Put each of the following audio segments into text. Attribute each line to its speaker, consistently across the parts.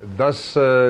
Speaker 1: 10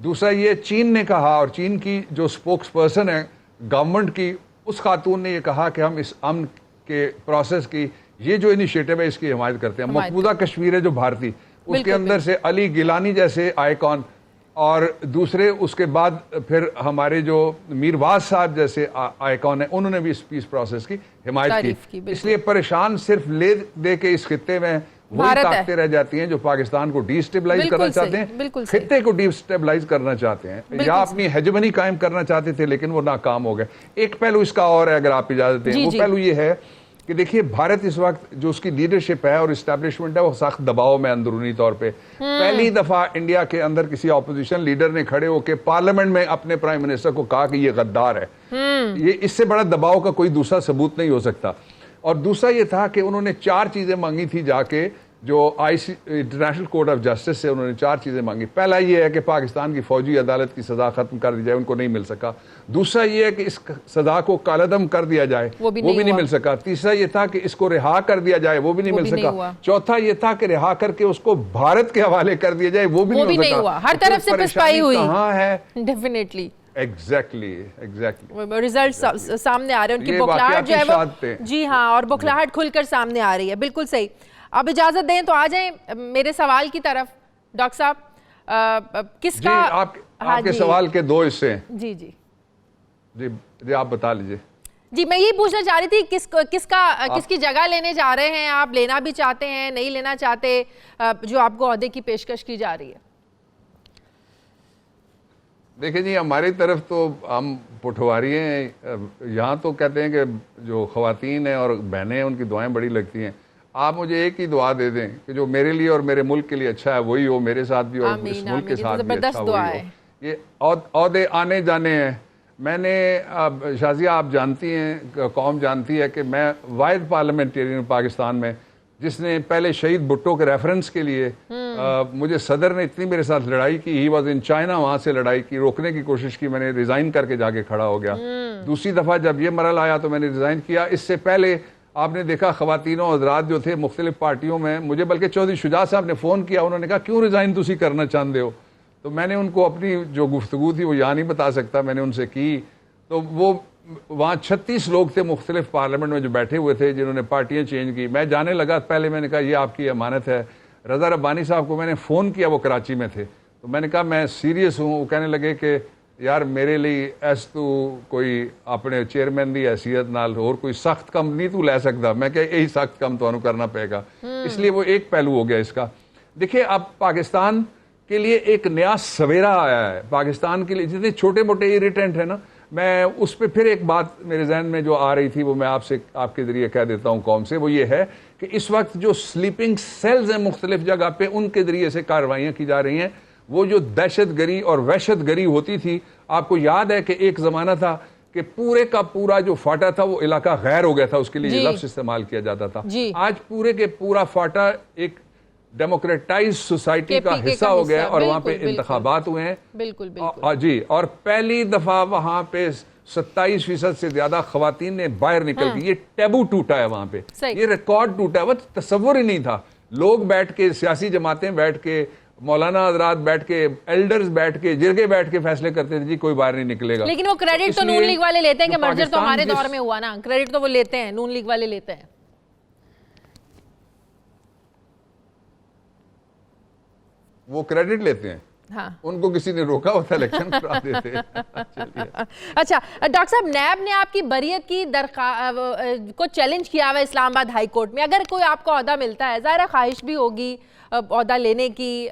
Speaker 1: دوسرا یہ چین نے کہا, اور چین کی جو سپوکس پرسن ہے گورنمنٹ کی, اس خاتون نے یہ کہا کہ ہم اس امن کے پروسیس کی یہ جو انیشیٹو ہے اس کی حمایت کرتے ہیں. مقبوضہ کشمیر ہے جو بھارتی, اس کے اندر سے علی گیلانی جیسے آئیکن, اور دوسرے اس کے بعد پھر ہمارے جو میرواز صاحب جیسے آئیکن ہیں, انہوں نے بھی اس پیس پروسیس کی حمایت کی. اس لیے پریشان صرف لے دے کے اس خطے میں وہی طاقتیں رہ جاتی ہیں جو پاکستان کو ڈی سٹیبلائز کرنا چاہتے ہیں, خطے کو ڈی سٹیبلائز کرنا چاہتے ہیں, یا اپنی ہیجمنی قائم کرنا چاہتے تھے لیکن وہ ناکام ہو گئے. ایک پہلو اس کا اور ہے اگر آپ اجازت دیں, وہ پہلو یہ ہے کہ دیکھیے بھارت اس وقت جو اس کی لیڈرشپ ہے اور اسٹیبلشمنٹ ہے وہ سخت دباؤ میں اندرونی طور پہ. پہلی دفعہ انڈیا کے اندر کسی اپوزیشن لیڈر نے کھڑے ہو کے پارلیمنٹ میں اپنے پرائم منسٹر کو کہا کہ یہ غدار ہے. یہ اس سے بڑا دباؤ کا کوئی دوسرا ثبوت نہیں ہو سکتا. اور دوسرا یہ تھا کہ انہوں نے 4 چیزیں مانگی تھی جا کے, جو انٹرنیشنل کورٹ آف جسٹس سے انہوں نے 4 چیزیں مانگی. پہلا یہ ہے کہ پاکستان کی فوجی عدالت کی سزا ختم کر دی جائے, ان کو نہیں مل سکا. دوسرا یہ ہے کہ اس سزا کو کالعدم کر دیا جائے, وہ بھی نہیں مل سکا. تیسرا یہ تھا کہ اس کو رہا کر دیا جائے, وہ بھی نہیں مل سکا. چوتھا یہ تھا کہ رہا کر کے اس کو بھارت کے حوالے کر دیا جائے, وہ بھی نہیں ہو سکا.
Speaker 2: ہر طرف سے پسپائی ہوئی
Speaker 1: کہاں ہے
Speaker 2: ڈیفینیٹلی.
Speaker 1: ایگزیکٹلی
Speaker 2: ریزلٹ سامنے آ رہے ہیں, ان کی بکھلاہٹ جو ہے وہ, جی ہاں, اور بکھلاہٹ کھل کر سامنے آ رہی ہے. بالکل صحیح. اب اجازت دیں تو آ جائیں میرے سوال کی طرف. ڈاکٹر صاحب کس کا
Speaker 1: آپ کے سوال کے 2 حصے ہیں.
Speaker 2: جی جی
Speaker 1: جی آپ بتا لیجئے.
Speaker 2: جی میں یہ پوچھنا چاہ رہی تھی کس کی جگہ لینے جا رہے ہیں آپ, لینا بھی چاہتے ہیں نہیں لینا چاہتے جو آپ کو عہدے کی پیشکش کی جا رہی ہے؟
Speaker 1: دیکھیں جی ہماری طرف تو ہم پٹھواری ہیں, یہاں تو کہتے ہیں کہ جو خواتین ہیں اور بہنیں ہیں ان کی دعائیں بڑی لگتی ہیں. آپ مجھے ایک ہی دعا دے دیں کہ جو میرے لیے اور میرے ملک کے لیے اچھا ہے وہی ہو, میرے ساتھ بھی اور اس ملک کے ساتھ بھی اچھا وہی ہو. یہ عہدے آنے جانے ہیں. میں نے شازیہ آپ جانتی ہیں, قوم جانتی ہے کہ میں واحد پارلیمنٹیرین پاکستان میں جس نے پہلے شہید بھٹو کے ریفرنس کے لیے مجھے صدر نے اتنی میرے ساتھ لڑائی کی, ہی واز ان چائنا, وہاں سے لڑائی کی, روکنے کی کوشش کی, میں نے ریزائن کر کے جا کے کھڑا ہو گیا. دوسری دفعہ جب یہ مرحلہ آیا تو میں نے ریزائن کیا. اس سے پہلے آپ نے دیکھا خواتین و حضرات جو تھے مختلف پارٹیوں میں, مجھے بلکہ چودھری شجاع صاحب نے فون کیا, انہوں نے کہا کیوں ریزائن تسی کرنا چاہتے ہو؟ تو میں نے ان کو اپنی جو گفتگو تھی وہ یہاں نہیں بتا سکتا, میں نے ان سے کی. تو وہ وہاں 36 لوگ تھے مختلف پارلیمنٹ میں جو بیٹھے ہوئے تھے جنہوں نے پارٹیاں چینج کی. میں جانے لگا پہلے میں نے کہا یہ آپ کی امانت ہے. رضا ربانی صاحب کو میں نے فون کیا, وہ کراچی میں تھے, تو میں نے کہا میں سیریس ہوں. وہ کہنے لگے کہ یار میرے لیے ایس تو کوئی اپنے چیئرمین دی حیثیت نال اور کوئی سخت کم نہیں تو لے سکتا. میں کہ یہی سخت کم تو انہوں کرنا پڑے گا. اس لیے وہ ایک پہلو ہو گیا اس کا. دیکھیں اب پاکستان کے لیے ایک نیا سویرا آیا ہے. پاکستان کے لیے جتنے چھوٹے موٹے اریٹنٹ ہیں نا, میں اس پہ پھر ایک بات میرے ذہن میں جو آ رہی تھی وہ میں آپ کے ذریعے کہہ دیتا ہوں قوم سے. وہ یہ ہے کہ اس وقت جو سلیپنگ سیلز ہیں مختلف جگہ پہ, ان کے ذریعے سے کارروائیاں کی جا رہی ہیں. وہ جو دہشت گری اور وحشت گری ہوتی تھی, آپ کو یاد ہے کہ ایک زمانہ تھا کہ پورے کا پورا جو فاٹا تھا وہ علاقہ غیر ہو گیا تھا, اس کے لیے لفظ استعمال کیا جاتا تھا. آج پورے کے پورا فاٹا ایک ڈیموکریٹائز سوسائٹی کا حصہ ہو گیا اور وہاں پہ انتخابات ہوئے ہیں.
Speaker 2: بالکل
Speaker 1: جی, اور پہلی دفعہ وہاں پہ 27% سے زیادہ خواتین نے باہر نکل کے, یہ ٹیبو ٹوٹا ہے وہاں پہ, یہ ریکارڈ ٹوٹا ہے. وہ تصور ہی نہیں تھا. لوگ بیٹھ کے, سیاسی جماعتیں بیٹھ کے, مولانا حضرات بیٹھ کے, ایلڈرز بیٹھ کے, جرگے بیٹھ کے فیصلے کرتے تھے جی کوئی باہر نہیں نکلے گا.
Speaker 2: لیکن وہ کریڈٹ تو نون لیگ والے لیتے ہیں کہ مرجر تو ہمارے دور میں ہوا نا, کریڈٹ تو وہ لیتے ہیں, نون لیگ والے لیتے ہیں.
Speaker 1: وہ کریڈٹ لیتے ہیں, ان کو کسی نے روکا ہوتا الیکشن کرا دیتے.
Speaker 2: اچھا ڈاکٹر صاحب, نیب نے آپ کی بریت کی درخواست کو چیلنج کیا ہوا اسلام آباد ہائی کورٹ میں. اگر کوئی آپ کو عہدہ ملتا ہے, ظاہرہ خواہش بھی ہوگی عہدہ لینے کی,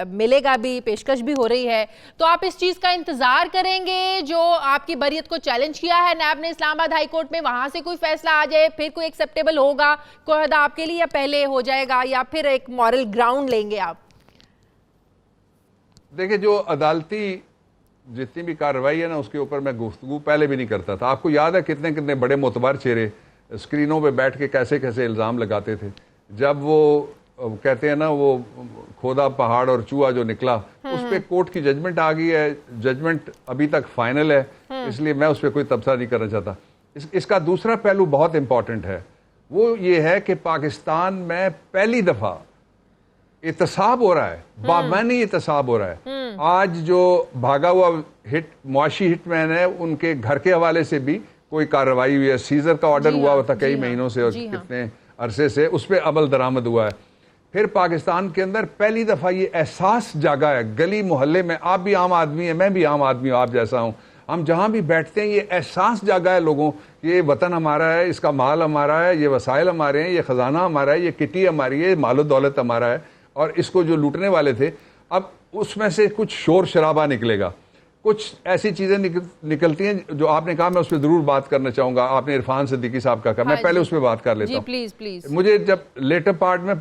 Speaker 2: ملے گا بھی, پیشکش بھی ہو رہی ہے, تو آپ اس چیز کا انتظار کریں گے جو آپ کی بریت کو چیلنج کیا ہے نیب نے اسلام آباد ہائی کورٹ میں, وہاں سے کوئی فیصلہ آ جائے, پھر کوئی ایکسیپٹیبل ہوگا کوئی عہدہ آپ کے لیے, یا پہلے ہو جائے گا, یا پھر ایک مورل گراؤنڈ لیں گے آپ؟
Speaker 1: دیکھیں جو عدالتی جتنی بھی کارروائی ہے نا, اس کے اوپر میں گفتگو پہلے بھی نہیں کرتا تھا. آپ کو یاد ہے کتنے کتنے بڑے معتبر چہرے اسکرینوں پہ بیٹھ کے کیسے کیسے الزام لگاتے تھے. جب وہ کہتے ہیں نا وہ کھودا پہاڑ اور چوہا جو نکلا, اس پہ کورٹ کی ججمنٹ آ گئی ہے. ججمنٹ ابھی تک فائنل ہے, اس لیے میں اس پہ کوئی تبصرہ نہیں کرنا چاہتا. اس کا دوسرا پہلو بہت امپورٹنٹ ہے, وہ یہ ہے کہ پاکستان میں پہلی دفعہ احتساب ہو رہا ہے, بامعنی احتساب ہو رہا ہے. آج جو بھاگا ہوا معاشی ہٹ مین ہے, ان کے گھر کے حوالے سے بھی کوئی کارروائی ہوئی ہے. سیزر کا آرڈر ہوا تھا کئی مہینوں سے اور کتنے عرصے سے, اس پہ عمل درآمد ہوا ہے. پھر پاکستان کے اندر پہلی دفعہ یہ احساس جاگا ہے گلی محلے میں, آپ بھی عام آدمی ہیں, میں بھی عام آدمی ہوں, آپ جیسا ہوں, ہم جہاں بھی بیٹھتے ہیں یہ احساس جاگا ہے لوگوں کہ یہ وطن ہمارا ہے, اس کا مال ہمارا ہے, یہ وسائل ہمارے ہیں, یہ خزانہ ہمارا ہے, یہ کٹی ہماری ہے, مال و دولت ہمارا ہے, اور اس کو جو لوٹنے والے تھے اب اس میں سے کچھ شور شرابہ نکلے گا, کچھ ایسی چیزیں نکلتی ہیں جو آپ نے کہا, میں اس پہ ضرور بات کرنا چاہوں گا. آپ نے عرفان صدیقی صاحب کا کہا, میں پہلے اس پہ بات کر لیتا ہوں.
Speaker 2: پلیز.
Speaker 1: مجھے جب لیٹر پارٹ میں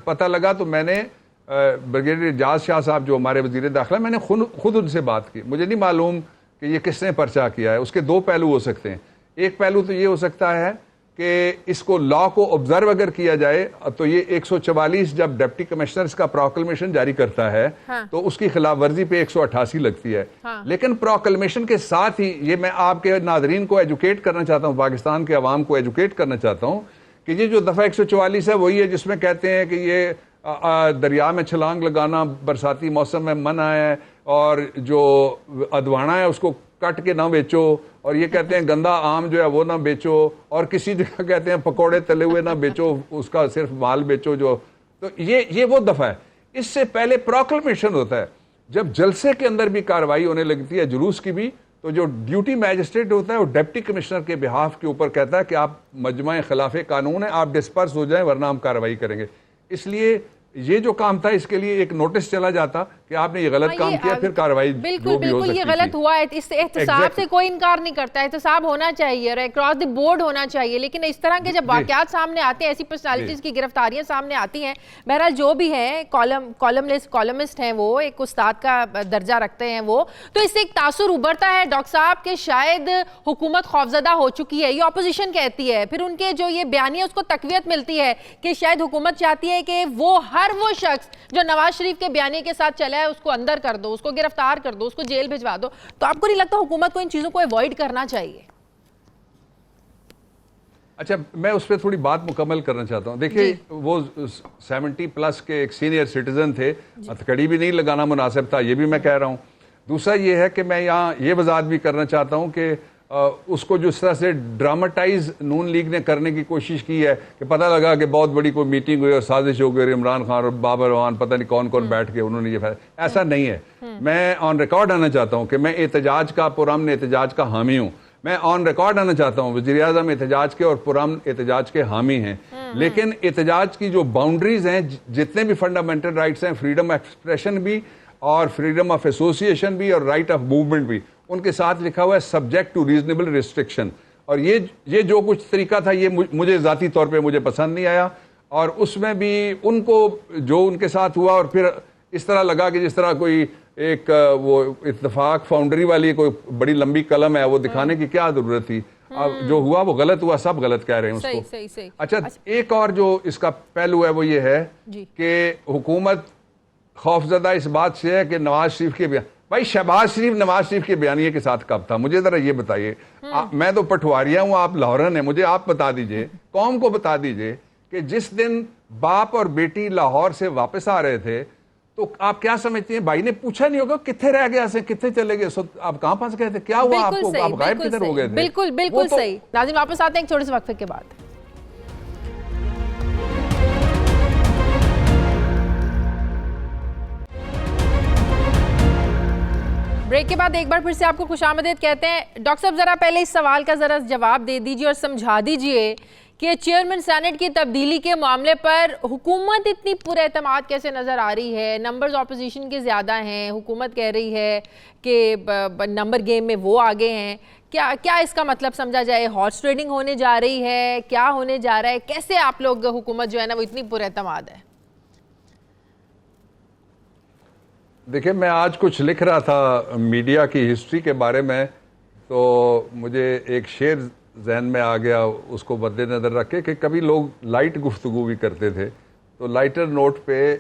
Speaker 1: پتہ لگا تو میں نے بریگیڈیئر اعجاز شاہ صاحب جو ہمارے وزیر داخلہ, میں نے خود ان سے بات کی. مجھے نہیں معلوم کہ یہ کس نے پرچہ کیا ہے. اس کے دو پہلو ہو سکتے ہیں. ایک پہلو تو یہ ہو سکتا ہے کہ اس کو لا کو آبزرو اگر کیا جائے تو یہ 144 جب ڈپٹی کمشنر اس کا پروکلمیشن جاری کرتا ہے تو اس کی خلاف ورزی پہ 188 لگتی ہے. لیکن پروکلمیشن کے ساتھ ہی یہ میں آپ کے ناظرین کو ایجوکیٹ کرنا چاہتا ہوں, پاکستان کے عوام کو ایجوکیٹ کرنا چاہتا ہوں کہ یہ جو دفعہ 144 ہے وہی ہے جس میں کہتے ہیں کہ یہ دریا میں چھلانگ لگانا برساتی موسم میں منع ہے, اور جو ادوانا ہے اس کو کٹ کے نہ بیچو, اور یہ کہتے ہیں گندا آم جو ہے وہ نہ بیچو, اور کسی جگہ کہتے ہیں پکوڑے تلے ہوئے نہ بیچو, اس کا صرف مال بیچو. جو تو یہ وہ دفعہ ہے. اس سے پہلے پروکلمیشن ہوتا ہے جب جلسے کے اندر بھی کارروائی ہونے لگتی ہے, جلوس کی بھی, تو جو ڈیوٹی میجسٹریٹ ہوتا ہے وہ ڈپٹی کمشنر کے بہاف کے اوپر کہتا ہے کہ آپ مجمع خلاف قانون ہے, آپ ڈسپرس ہو جائیں ورنہ ہم کارروائی کریں گے. اس لیے یہ جو کام تھا اس کے لیے ایک نوٹس چلا جاتا کہ آپ نے یہ غلط کام کیا, پھر کارروائی
Speaker 2: بالکل یہ غلط ہوا ہے. اس احتساب سے کوئی انکار نہیں کرتا, احتساب ہونا چاہیے اور اکراس دی بورڈ ہونا چاہیے, لیکن اس طرح کے جب واقعات سامنے آتے ہیں, ایسی پرسنالٹیز کی گرفتاریاں سامنے آتی ہیں, بہرحال جو بھی ہیں کالمسٹ ہیں, وہ ایک استاد کا درجہ رکھتے ہیں وہ, تو اس سے ایک تاثر ابھرتا ہے ڈاکٹر صاحب کہ شاید حکومت خوفزدہ ہو چکی ہے, یہ اپوزیشن کہتی ہے. پھر ان کے جو یہ بیانیہ اس کو تقویت ملتی ہے کہ شاید حکومت چاہتی ہے کہ وہ وہ شخص جو نواز شریف کے بیانیے کے ساتھ چلا ہے اس کو اندر کر دو, اس کو گرفتار کر دو, اس کو جیل بھجوا دو. تو آپ کو نہیں لگتا حکومت کو ان چیزوں کو ایوائڈ کرنا چاہیے؟
Speaker 1: اچھا, میں اس پہ تھوڑی بات مکمل کرنا چاہتا ہوں. دیکھیے وہ 70+ کے ایک سینئر سٹیزن تھے, ہتھکڑی بھی نہیں لگانا مناسب تھا, یہ بھی میں کہہ رہا ہوں. دوسرا یہ ہے کہ میں یہاں یہ وضاحت بھی کرنا چاہتا ہوں کہ اس کو جس طرح سے ڈراماٹائز نون لیگ نے کرنے کی کوشش کی ہے کہ پتہ لگا کہ بہت بڑی کوئی میٹنگ ہوئی اور سازش ہو گئی اور عمران خان اور بابر روان پتہ نہیں کون کون بیٹھ کے انہوں نے یہ فیصلہ, ایسا نہیں ہے. میں آن ریکارڈ آنا چاہتا ہوں کہ میں احتجاج کا, پرامن احتجاج کا حامی ہوں. میں آن ریکارڈ آنا چاہتا ہوں وزیر اعظم احتجاج کے اور پرامن احتجاج کے حامی ہیں, لیکن احتجاج کی جو باؤنڈریز ہیں, جتنے بھی فنڈامنٹل رائٹس ہیں, فریڈم آف ایکسپریشن بھی اور فریڈم آف ایسوسیشن بھی اور رائٹ آف موومنٹ بھی, ان کے ساتھ لکھا ہوا ہے سبجیکٹ ٹو ریزنیبل ریسٹرکشن. اور یہ جو کچھ طریقہ تھا یہ مجھے ذاتی طور پہ مجھے پسند نہیں آیا, اور اس میں بھی ان کو جو ان کے ساتھ ہوا, اور پھر اس طرح لگا کہ جس طرح کوئی ایک وہ اتفاق فاؤنڈری والی کوئی بڑی لمبی قلم ہے, وہ دکھانے کی کیا ضرورت تھی. جو ہوا وہ غلط ہوا, سب غلط کہہ رہے ہیں اس کو. اچھا, ایک اور جو اس کا پہلو ہے وہ یہ ہے کہ حکومت خوفزدہ اس بات سے ہے کہ نواز شریف کے بھائی شہباز شریف نواز شریف کے بیانیے کے ساتھ کب تھا؟ مجھے ذرا یہ بتائیے. میں تو پٹھواریا ہوں, آپ لاہورن ہیں, مجھے آپ بتا دیجئے, قوم کو بتا دیجئے کہ جس دن باپ اور بیٹی لاہور سے واپس آ رہے تھے تو آپ کیا سمجھتے ہیں بھائی نے پوچھا نہیں ہوگا کتنے رہ گیا سے, کتنے چلے گئے, آپ کہاں پھنس گئے تھے, کیا ہوا آپ کو, آپ غائب کدھر ہو گئے تھے؟
Speaker 2: بالکل صحیح. ناظرین واپس آتے ہیں ایک چھوٹے سے وقفے کے بعد. بریک کے بعد ایک بار پھر سے آپ کو خوش آمدید کہتے ہیں. ڈاکٹر صاحب ذرا پہلے اس سوال کا ذرا جواب دے دیجئے اور سمجھا دیجئے کہ چیئرمین سینٹ کی تبدیلی کے معاملے پر حکومت اتنی پر اعتماد کیسے نظر آ رہی ہے؟ نمبرز اپوزیشن کے زیادہ ہیں, حکومت کہہ رہی ہے کہ نمبر گیم میں وہ آگے ہیں. کیا اس کا مطلب سمجھا جائے؟ ہارس ٹریڈنگ ہونے جا رہی ہے, کیا ہونے جا رہا ہے؟ کیسے آپ لوگ حکومت جو ہے نا وہ اتنی پر اعتماد ہے؟
Speaker 1: دیکھیں, میں آج کچھ لکھ رہا تھا میڈیا کی ہسٹری کے بارے میں, تو مجھے ایک شعر ذہن میں آ گیا اس کو مد نظر رکھ کے کہ کبھی لوگ لائٹ گفتگو بھی کرتے تھے. تو لائٹر نوٹ پہ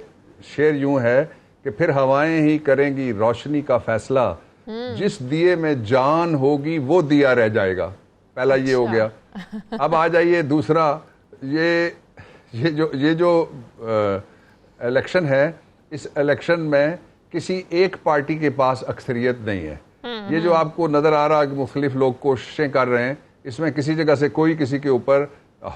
Speaker 1: شعر یوں ہے کہ پھر ہوائیں ہی کریں گی روشنی کا فیصلہ, جس دیے میں جان ہوگی وہ دیا رہ جائے گا. پہلا یہ ہو گیا. اب آ جائیے دوسرا, یہ جو الیکشن ہے, اس الیکشن میں کسی ایک پارٹی کے پاس اکثریت نہیں ہے. یہ جو آپ کو نظر آ رہا ہے کہ مختلف لوگ کوششیں کر رہے ہیں, اس میں کسی جگہ سے کوئی کسی کے اوپر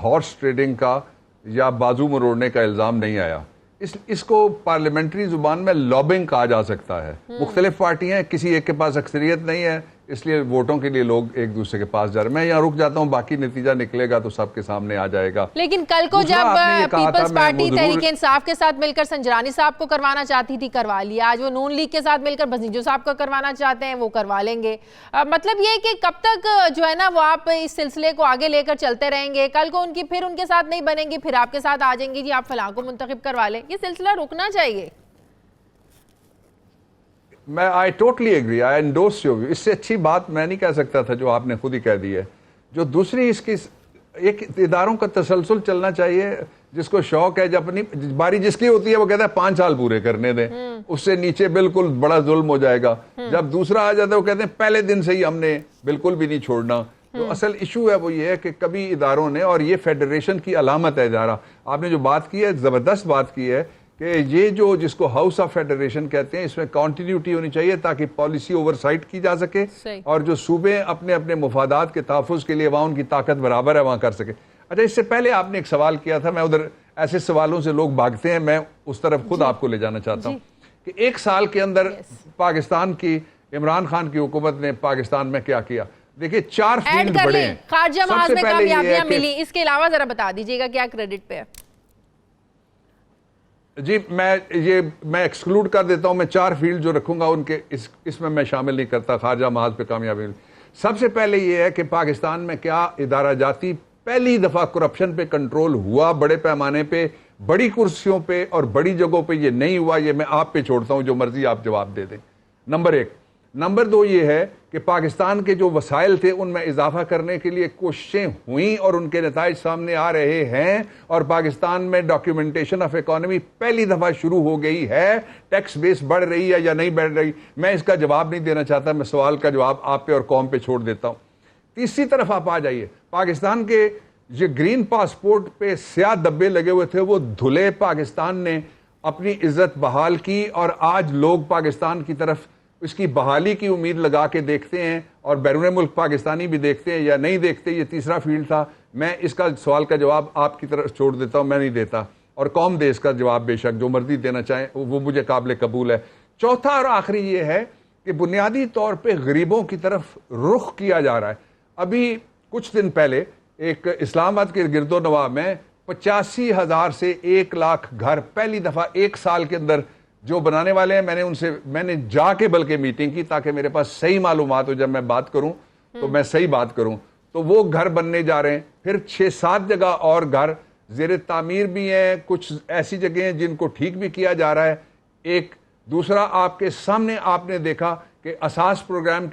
Speaker 1: ہارس ٹریڈنگ کا یا بازو مروڑنے کا الزام نہیں آیا. اس کو پارلیمنٹری زبان میں لابنگ کہا جا سکتا ہے. مختلف پارٹیاں ہیں, کسی ایک کے پاس اکثریت نہیں ہے, اس لیے ووٹوں کے لیے لوگ ایک دوسرے کے پاس جا رہے ہیں. میں یہاں رک جاتا ہوں, باقی نتیجہ نکلے گا تو سب کے سامنے آ جائے گا.
Speaker 2: لیکن کل کو جب پیپلز پارٹی تحریک انصاف کے ساتھ مل کر سنجرانی صاحب کو کروانا چاہتی تھی, کروا لیا. آج وہ نون لیگ کے ساتھ مل کر بزنجو صاحب کو کروانا چاہتے ہیں, وہ کروا لیں گے. مطلب یہ کہ کب تک جو ہے نا وہ آپ اس سلسلے کو آگے لے کر چلتے رہیں گے؟ کل کو پھر ان کے ساتھ نہیں بنیں گی, پھر آپ کے ساتھ آ جائیں گی جی آپ فلاں کو منتخب کروا لیں. یہ سلسلہ رکنا چاہیے.
Speaker 1: میں I totally agree, I endorse your view. اس سے اچھی بات میں نہیں کہہ سکتا تھا جو آپ نے خود ہی کہہ دی ہے. جو دوسری اس کی ایک اداروں کا تسلسل چلنا چاہیے, جس کو شوق ہے, جب اپنی باری جس کی ہوتی ہے وہ کہتا ہے 5 سال پورے کرنے دیں, اس سے نیچے بالکل بڑا ظلم ہو جائے گا. جب دوسرا آ جاتا ہے وہ کہتے ہیں پہلے دن سے ہی ہم نے بالکل بھی نہیں چھوڑنا. تو اصل ایشو ہے وہ یہ ہے کہ کبھی اداروں نے, اور یہ فیڈریشن کی علامت ہے ادارہ, آپ نے جو بات کی ہے زبردست بات کی ہے کہ یہ جو جس کو ہاؤس آف فیڈریشن کہتے ہیں, اس میں کنٹینیوٹی ہونی چاہیے تاکہ پالیسی اوور سائٹ کی جا سکے, اور جو صوبے اپنے اپنے مفادات کے تحفظ کے لیے وہاں ان کی طاقت برابر ہے وہاں کر سکے. اچھا, اس سے پہلے آپ نے ایک سوال کیا تھا, میں ادھر ایسے سوالوں سے لوگ بھاگتے ہیں, میں اس طرف خود آپ کو لے جانا چاہتا ہوں کہ 1 سال کے اندر پاکستان کی عمران خان کی حکومت نے پاکستان میں کیا کیا. دیکھیں 4 فیلڈ بڑے ہیں.
Speaker 2: خارجہ محاذ میں کامیابیاں ملی, اس کے علاوہ ذرا بتا دیجئے گا کیا کریڈٹ پہ ہے؟
Speaker 1: جی میں ایکسکلوڈ کر دیتا ہوں, میں 4 فیلڈ جو رکھوں گا ان کے اس میں میں شامل نہیں کرتا خارجہ محاذ پہ کامیابی. سب سے پہلے یہ ہے کہ پاکستان میں کیا ادارہ جاتی پہلی دفعہ کرپشن پہ کنٹرول ہوا بڑے پیمانے پہ, بڑی کرسیوں پہ اور بڑی جگہوں پہ. یہ نہیں ہوا, یہ میں آپ پہ چھوڑتا ہوں, جو مرضی آپ جواب دے دیں. نمبر 1. نمبر 2 یہ ہے کہ پاکستان کے جو وسائل تھے ان میں اضافہ کرنے کے لیے کوششیں ہوئیں اور ان کے نتائج سامنے آ رہے ہیں, اور پاکستان میں ڈاکیومنٹیشن آف اکانومی پہلی دفعہ شروع ہو گئی ہے. ٹیکس بیس بڑھ رہی ہے یا نہیں بڑھ رہی, میں اس کا جواب نہیں دینا چاہتا, میں سوال کا جواب آپ پہ اور قوم پہ چھوڑ دیتا ہوں. تیسری طرف آپ آ جائیے, پاکستان کے جو گرین پاسپورٹ پہ سیاہ دبے لگے ہوئے تھے وہ دھلے. پاکستان نے اپنی عزت بحال کی, اور آج لوگ پاکستان کی طرف اس کی بحالی کی امید لگا کے دیکھتے ہیں, اور بیرون ملک پاکستانی بھی دیکھتے ہیں یا نہیں دیکھتے. یہ تیسرا فیلڈ تھا. میں اس کا سوال کا جواب آپ کی طرف چھوڑ دیتا ہوں, میں نہیں دیتا, اور قوم دے اس کا جواب, بے شک جو مرضی دینا چاہیں وہ مجھے قابل قبول ہے. چوتھا اور آخری یہ ہے کہ بنیادی طور پہ غریبوں کی طرف رخ کیا جا رہا ہے. ابھی کچھ دن پہلے ایک اسلام آباد کے گرد و نواح میں 85,000 سے 1 لاکھ گھر پہلی دفعہ 1 سال کے اندر جو بنانے والے ہیں, میں نے جا کے بلکہ میٹنگ کی تاکہ میرے پاس صحیح معلومات ہو, جب میں بات کروں تو میں صحیح بات کروں. تو وہ گھر بننے جا رہے ہیں. پھر 6-7 جگہ اور گھر زیر تعمیر بھی ہیں, کچھ ایسی جگہیں ہیں جن کو ٹھیک بھی کیا جا رہا ہے. ایک دوسرا آپ کے سامنے آپ نے دیکھا کہ احساس پروگرام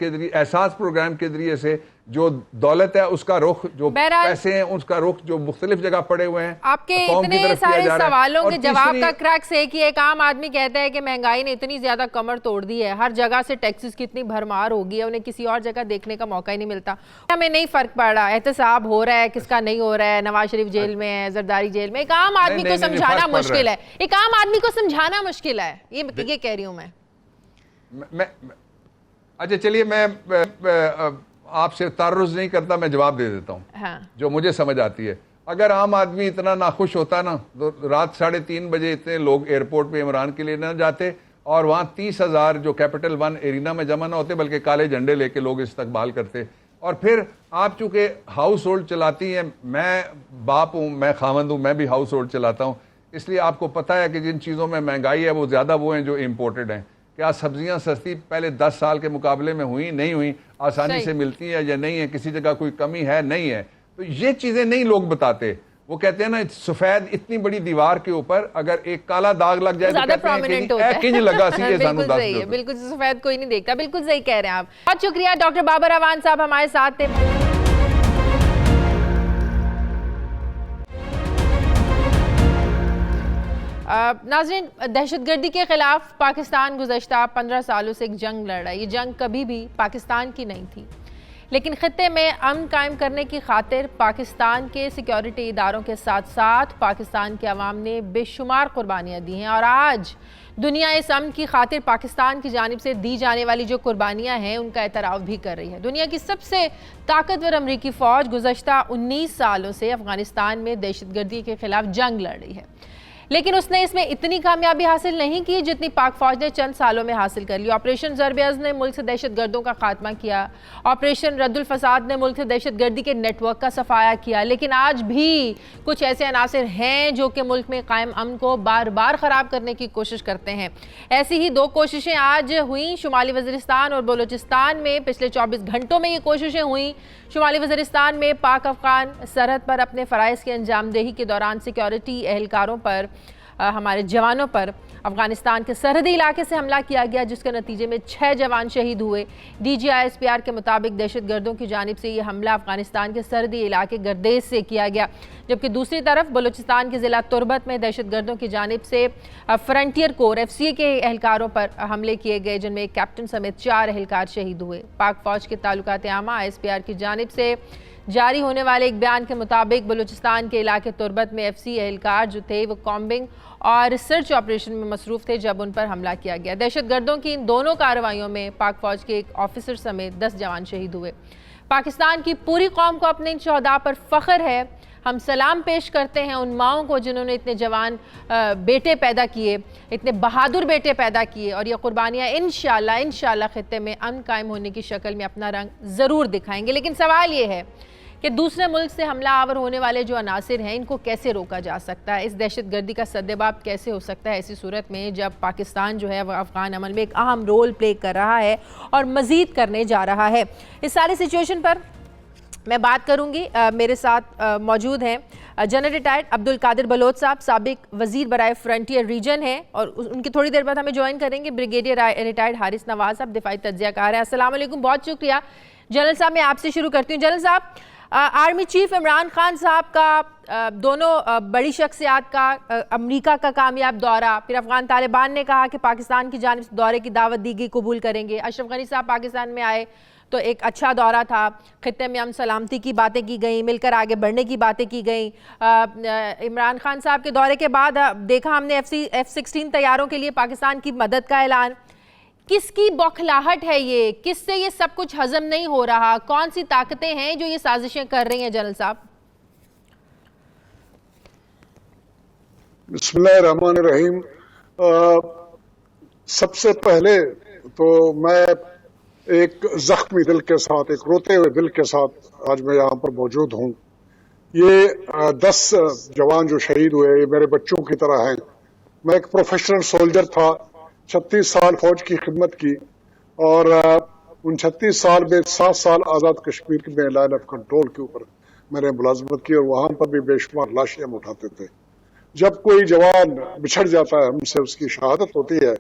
Speaker 1: کے ذریعے سے جو دولت ہے اس کا رخ, جو پیسے ہیں اس کا رخ جو مختلف جگہ پڑے ہوئے ہیں.
Speaker 2: آپ کے اتنے سارے سوالوں کے جواب کا کریکس ہے کہ ایک عام آدمی کہتا ہے کہ مہنگائی نے اتنی زیادہ کمر توڑ دی ہے, ہر جگہ سے ٹیکسز کی اتنی بھرمار ہو گئی ہے, انہیں کسی اور جگہ دیکھنے کا موقع ہی نہیں ملتا. ہمیں نہیں فرق پڑ رہا احتساب ہو رہا ہے کس کا نہیں ہو رہا ہے, نواز شریف جیل میں ہے, زرداری جیل میں. ایک عام آدمی کو سمجھانا مشکل ہے, ایک عام آدمی کو سمجھانا مشکل ہے, یہ کہہ رہی ہوں میں.
Speaker 1: اچھا چلیے, میں آپ سے تعرض نہیں کرتا, میں جواب دے دیتا ہوں جو مجھے سمجھ آتی ہے. اگر عام آدمی اتنا ناخوش ہوتا نا تو رات 3:30 بجے اتنے لوگ ایئرپورٹ پہ عمران کے لیے نہ جاتے, اور وہاں 30,000 جو کیپٹل 1 ایرینا میں جمع نہ ہوتے, بلکہ کالے جھنڈے لے کے لوگ استقبال کرتے. اور پھر آپ چونکہ ہاؤس ہولڈ چلاتی ہیں, میں باپ ہوں, میں خاوند ہوں, میں بھی ہاؤس ہولڈ چلاتا ہوں, اس لیے آپ کو پتہ ہے کہ جن چیزوں میں مہنگائی ہے وہ زیادہ وہ ہیں جو امپورٹڈ ہیں. کیا سبزیاں سستی پہلے 10 سال کے مقابلے میں ہوئی نہیں ہوئی, آسانی سے ملتی ہیں یا نہیں ہے, کسی جگہ کوئی کمی ہے نہیں ہے. تو یہ چیزیں نہیں لوگ بتاتے. وہ کہتے ہیں نا سفید اتنی بڑی دیوار کے اوپر اگر ایک کالا داغ لگ جائے تو کہتے ہیں کنج لگا سی, یہ سانو دس دو.
Speaker 2: بالکل سفید کوئی نہیں دیکھتا, بالکل صحیح کہہ رہے ہیں آپ. بہت شکریہ ڈاکٹر بابر اعوان صاحب ہمارے ساتھ تھے. ناظرین, دہشت گردی کے خلاف پاکستان گزشتہ 15 سالوں سے ایک جنگ لڑ رہا ہے. یہ جنگ کبھی بھی پاکستان کی نہیں تھی, لیکن خطے میں امن قائم کرنے کی خاطر پاکستان کے سیکیورٹی اداروں کے ساتھ ساتھ پاکستان کے عوام نے بے شمار قربانیاں دی ہیں، اور آج دنیا اس امن کی خاطر پاکستان کی جانب سے دی جانے والی جو قربانیاں ہیں ان کا اعتراف بھی کر رہی ہے۔ دنیا کی سب سے طاقتور امریکی فوج گزشتہ 19 سالوں سے افغانستان میں دہشت گردی کے خلاف جنگ لڑ رہی ہے، لیکن اس نے اس میں اتنی کامیابی حاصل نہیں کی جتنی پاک فوج نے چند سالوں میں حاصل کر لی۔ آپریشن ضرب عضب نے ملک سے دہشت گردوں کا خاتمہ کیا، آپریشن رد الفساد نے ملک سے دہشت گردی کے نیٹ ورک کا صفایا کیا، لیکن آج بھی کچھ ایسے عناصر ہیں جو کہ ملک میں قائم امن کو بار بار خراب کرنے کی کوشش کرتے ہیں۔ ایسی ہی 2 کوششیں آج ہوئیں شمالی وزیرستان اور بلوچستان میں۔ پچھلے 24 گھنٹوں میں یہ کوششیں ہوئیں۔ شمالی وزیرستان میں پاک افغان سرحد پر اپنے فرائض کی انجام دہی کے دوران سیکیورٹی اہلکاروں پر، ہمارے جوانوں پر افغانستان کے سرحدی علاقے سے حملہ کیا گیا، جس کے نتیجے میں 6 جوان شہید ہوئے۔ DGISPR کے مطابق دہشت گردوں کی جانب سے یہ حملہ افغانستان کے سرحدی علاقے گردیز سے کیا گیا، جبکہ دوسری طرف بلوچستان کے ضلع تربت میں دہشت گردوں کی جانب سے فرنٹیئر کور FCA کے اہلکاروں پر حملے کیے گئے، جن میں ایک کیپٹن سمیت 4 اہلکار شہید ہوئے۔ پاک فوج کے تعلقات عامہ ISPR کی جانب سے جاری ہونے والے ایک بیان کے مطابق بلوچستان کے علاقے تربت میں FCA اہلکار جو تھے وہ کامبنگ اور سرچ آپریشن میں مصروف تھے جب ان پر حملہ کیا گیا۔ دہشت گردوں کی ان دونوں کارروائیوں میں پاک فوج کے ایک آفیسر سمیت 10 جوان شہید ہوئے۔ پاکستان کی پوری قوم کو اپنے ان شہداء پر فخر ہے۔ ہم سلام پیش کرتے ہیں ان ماؤں کو جنہوں نے اتنے جوان بیٹے پیدا کیے، اتنے بہادر بیٹے پیدا کیے، اور یہ قربانیاں انشاءاللہ خطے میں امن قائم ہونے کی شکل میں اپنا رنگ ضرور دکھائیں گے۔ لیکن سوال یہ ہے کہ دوسرے ملک سے حملہ آور ہونے والے جو عناصر ہیں ان کو کیسے روکا جا سکتا ہے؟ اس دہشت گردی کا سدباب کیسے ہو سکتا ہے ایسی صورت میں جب پاکستان جو ہے وہ افغان عمل میں ایک اہم رول پلے کر رہا ہے اور مزید کرنے جا رہا ہے؟ اس ساری سچویشن پر میں بات کروں گی۔ میرے ساتھ موجود ہیں جنرل ریٹائرڈ عبدالقادر بلوچ صاحب، سابق وزیر برائے فرنٹیئر ریجن ہیں، اور ان کی تھوڑی دیر بعد ہمیں جوائن کریں گے بریگیڈیئر ریٹائرڈ حارث نواز صاحب، دفاعی تجزیہ کار ہیں۔ السلام علیکم، بہت شکریہ۔ جنرل صاحب میں آپ سے شروع کرتی ہوں۔ جنرل صاحب، آرمی چیف عمران خان صاحب کا دونوں بڑی شخصیات کا امریکہ کا کامیاب دورہ، پھر افغان طالبان نے کہا کہ پاکستان کی جانب سے دورے کی دعوت دی گئی، قبول کریں گے۔ اشرف غنی صاحب پاکستان میں آئے تو ایک اچھا دورہ تھا، خطے میں ہم سلامتی کی باتیں کی گئیں، مل کر آگے بڑھنے کی باتیں کی گئیں۔ عمران خان صاحب کے دورے کے بعد دیکھا ہم نے F-16 طیاروں کے لیے پاکستان کی مدد کا اعلان۔ کس کی بوکھلاہٹ ہے یہ؟ کس سے یہ سب کچھ ہضم نہیں ہو رہا؟ کون سی طاقتیں ہیں جو یہ سازشیں کر رہی ہیں جنرل صاحب؟
Speaker 3: بسم اللہ الرحمن الرحیم۔ سب سے پہلے تو میں ایک زخمی دل کے ساتھ، ایک روتے ہوئے دل کے ساتھ آج میں یہاں پر موجود ہوں۔ یہ 10 جوان جو شہید ہوئے یہ میرے بچوں کی طرح ہیں۔ میں ایک پروفیشنل سولجر تھا، 36 سال فوج کی خدمت کی، اور ان 36 سال میں 7 سال آزاد کشمیر میں لائن آف کنٹرول کے اوپر میں نے ملازمت کی، اور وہاں پر بھی بے شمار لاشیں ہم اٹھاتے تھے۔ جب کوئی جوان بچھڑ جاتا ہے ہم سے، اس کی شہادت ہوتی ہے،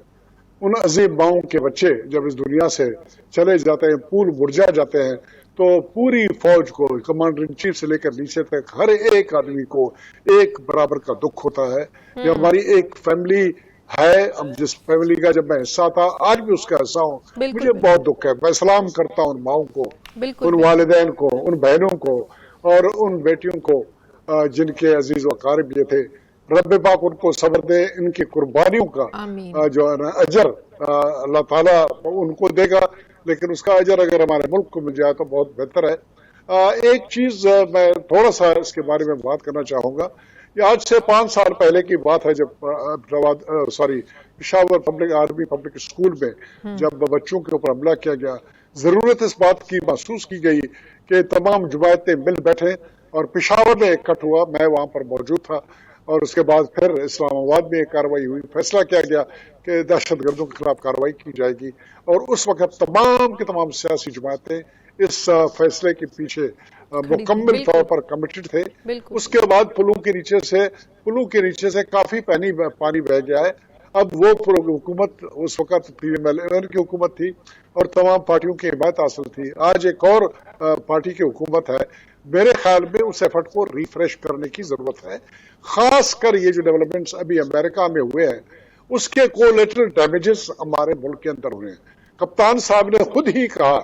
Speaker 3: ان عظیم ماؤں کے بچے جب اس دنیا سے چلے جاتے ہیں، پول برجا جاتے ہیں، تو پوری فوج کو کمانڈر ان چیف سے لے کر نیچے تک ہر ایک آدمی کو ایک برابر کا دکھ ہوتا ہے۔ یہ ہماری ایک فیملی ہے، جس فیملی کا جب میں حصہ تھا، آج بھی اس کا حصہ ہوں، مجھے بہت دکھ ہے۔ میں سلام کرتا ہوں ان ماؤں کو، ان والدین کو، ان بہنوں کو، اور ان بیٹیوں کو جن کے عزیز و اقارب یہ تھے۔ رب پاک ان کو صبر دے، ان کی قربانیوں کا جو اجر اللہ تعالیٰ ان کو دے گا، لیکن اس کا اجر اگر ہمارے ملک کو مل جائے تو بہت بہتر ہے۔ ایک چیز میں تھوڑا سا اس کے بارے میں بات کرنا چاہوں گا۔ یہ آج سے 5 سال پہلے کی بات ہے، جب پشاور آرمی پبلک اسکول میں جب بچوں کے اوپر حملہ کیا گیا، ضرورت اس بات کی محسوس کی گئی کہ تمام جماعتیں مل بیٹھیں، اور پشاور میں اکٹھ ہوا، میں وہاں پر موجود تھا، اور اس کے بعد پھر اسلام آباد میں ایک کارروائی ہوئی، فیصلہ کیا گیا کہ دہشت گردوں کے خلاف کارروائی کی جائے گی، اور اس وقت تمام کے تمام سیاسی جماعتیں اس فیصلے کے پیچھے مکمل طور پر کمیٹڈ تھے۔ اس کے بعد پلوں کے نیچے سے کافی پانی بہ گیا ہے۔ اب وہ حکومت اس وقت PMLN کی حکومت تھی اور تمام پارٹیوں کی حمایت حاصل تھی۔ آج ایک اور پارٹی کی حکومت ہے۔ میرے خیال میں اس ایفرٹ کو ریفریش کرنے کی ضرورت ہے، خاص کر یہ جو ڈیولپمنٹس ابھی امریکہ میں ہوئے ہیں اس کے کولیٹرل ڈیمیجز ہمارے ملک کے اندر ہوئے ہیں۔ کپتان صاحب نے خود ہی کہا